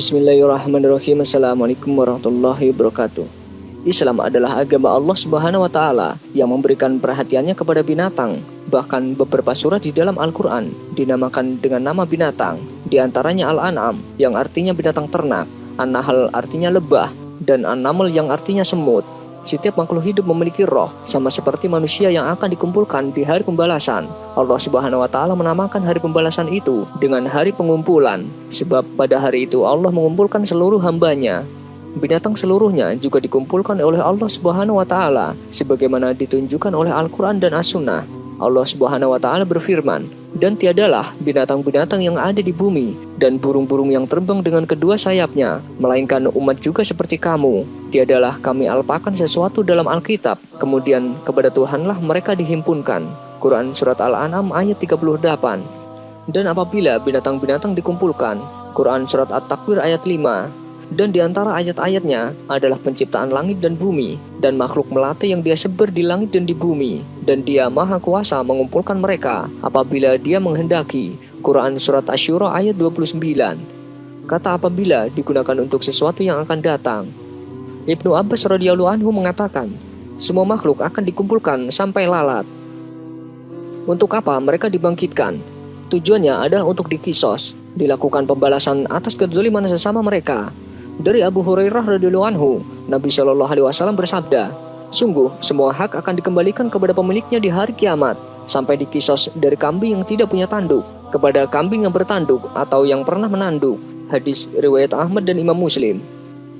Bismillahirrahmanirrahim. Assalamualaikum warahmatullahi wabarakatuh. Islam adalah agama Allah Subhanahu wa Ta'ala yang memberikan perhatiannya kepada binatang. Bahkan beberapa surat di dalam Al-Quran dinamakan dengan nama binatang, di antaranya Al-An'am yang artinya binatang ternak, An-Nahl artinya lebah, dan An-Naml yang artinya semut. Setiap makhluk hidup memiliki roh, sama seperti manusia yang akan dikumpulkan di hari pembalasan. Allah Subhanahu wa Ta'ala menamakan hari pembalasan itu dengan hari pengumpulan, sebab pada hari itu Allah mengumpulkan seluruh hambanya. Binatang seluruhnya juga dikumpulkan oleh Allah Subhanahu wa Ta'ala, sebagaimana ditunjukkan oleh Al-Quran dan As-Sunnah. Allah Subhanahu wa Ta'ala berfirman, "Dan tiadalah binatang-binatang yang ada di bumi dan burung-burung yang terbang dengan kedua sayapnya, melainkan umat juga seperti kamu. Tiadalah kami alpakan sesuatu dalam Alkitab, kemudian kepada Tuhanlah mereka dihimpunkan." Quran Surat Al-An'am ayat 38. Dan apabila binatang-binatang dikumpulkan, Quran Surat At-Takwir ayat 5. Dan di antara ayat-ayatnya adalah penciptaan langit dan bumi, dan makhluk melata yang Dia sebar di langit dan di bumi, dan Dia maha kuasa mengumpulkan mereka apabila Dia menghendaki. Quran Surat Asy-Syura ayat 29. Kata apabila digunakan untuk sesuatu yang akan datang. Ibnu Abbas radhiyallahu anhu mengatakan, semua makhluk akan dikumpulkan sampai lalat. Untuk apa mereka dibangkitkan? Tujuannya adalah untuk dikisos, dilakukan pembalasan atas kezaliman sesama mereka. Dari Abu Hurairah radhiyallahu anhu, Nabi Shallallahu alaihi wasallam bersabda, "Sungguh semua hak akan dikembalikan kepada pemiliknya di hari kiamat, sampai dikisos dari kambing yang tidak punya tanduk kepada kambing yang bertanduk atau yang pernah menanduk." Hadis riwayat Ahmad dan Imam Muslim.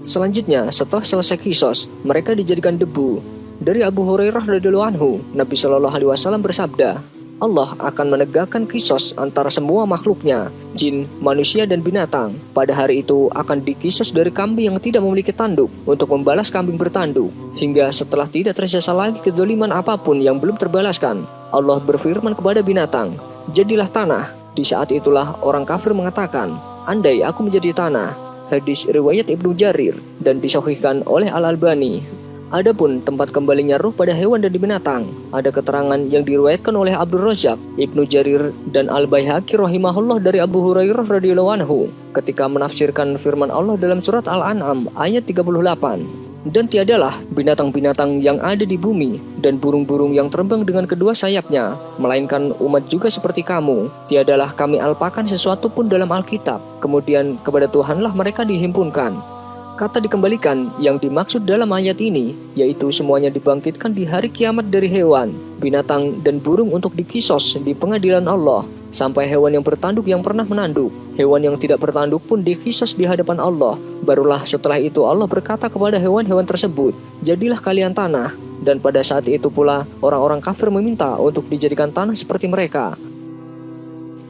Selanjutnya, setelah selesai kisos, mereka dijadikan debu. Dari Abu Hurairah radhiyallahu anhu, Nabi Shallallahu alaihi wasallam bersabda, Allah akan menegakkan kisos antara semua makhluknya, jin, manusia, dan binatang. Pada hari itu akan dikisos dari kambing yang tidak memiliki tanduk untuk membalas kambing bertanduk, hingga setelah tidak tersisa lagi kezaliman apapun yang belum terbalaskan. Allah berfirman kepada binatang, "Jadilah tanah." Di saat itulah orang kafir mengatakan, "Andai aku menjadi tanah." Hadis riwayat Ibnu Jarir dan disahihkan oleh Al-Albani. Adapun tempat kembalinya ruh pada hewan dan binatang, ada keterangan yang diriwayatkan oleh Abdul Razak, Ibnu Jarir, dan Al-Baihaqi rahimahullah dari Abu Hurairah radhiyallahu anhu ketika menafsirkan firman Allah dalam surat Al-An'am ayat 38. Dan tiadalah binatang-binatang yang ada di bumi dan burung-burung yang terbang dengan kedua sayapnya, melainkan umat juga seperti kamu. Tiadalah kami alpakan sesuatu pun dalam Alkitab, kemudian kepada Tuhanlah mereka dihimpunkan. Kata dikembalikan yang dimaksud dalam ayat ini, yaitu semuanya dibangkitkan di hari kiamat dari hewan, binatang, dan burung untuk dikisos di pengadilan Allah, sampai hewan yang bertanduk yang pernah menanduk. Hewan yang tidak bertanduk pun dikisos di hadapan Allah. Barulah setelah itu Allah berkata kepada hewan-hewan tersebut, "Jadilah kalian tanah." Dan pada saat itu pula orang-orang kafir meminta untuk dijadikan tanah seperti mereka.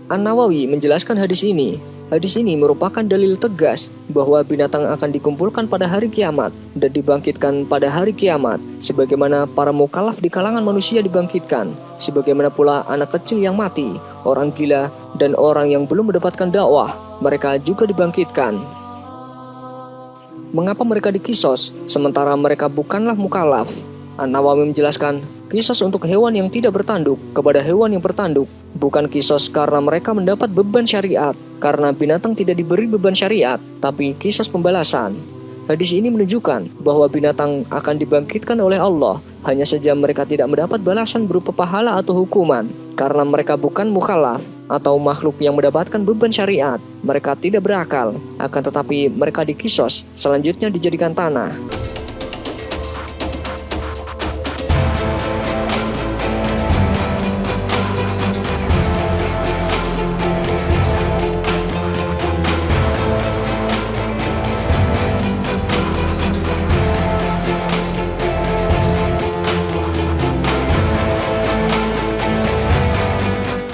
An-Nawawi menjelaskan hadis ini. Hadis ini merupakan dalil tegas bahwa binatang akan dikumpulkan pada hari kiamat dan dibangkitkan pada hari kiamat, sebagaimana para mukallaf di kalangan manusia dibangkitkan, sebagaimana pula anak kecil yang mati, orang gila, dan orang yang belum mendapatkan dakwah, mereka juga dibangkitkan. Mengapa mereka dikisos sementara mereka bukanlah mukallaf? An-Nawawi menjelaskan, kisos untuk hewan yang tidak bertanduk kepada hewan yang bertanduk bukan kisos karena mereka mendapat beban syariat, karena binatang tidak diberi beban syariat, tapi kisos pembalasan. Hadis ini menunjukkan bahwa binatang akan dibangkitkan oleh Allah, hanya saja mereka tidak mendapat balasan berupa pahala atau hukuman, karena mereka bukan mukallaf atau makhluk yang mendapatkan beban syariat. Mereka tidak berakal, akan tetapi mereka dikisos, selanjutnya dijadikan tanah.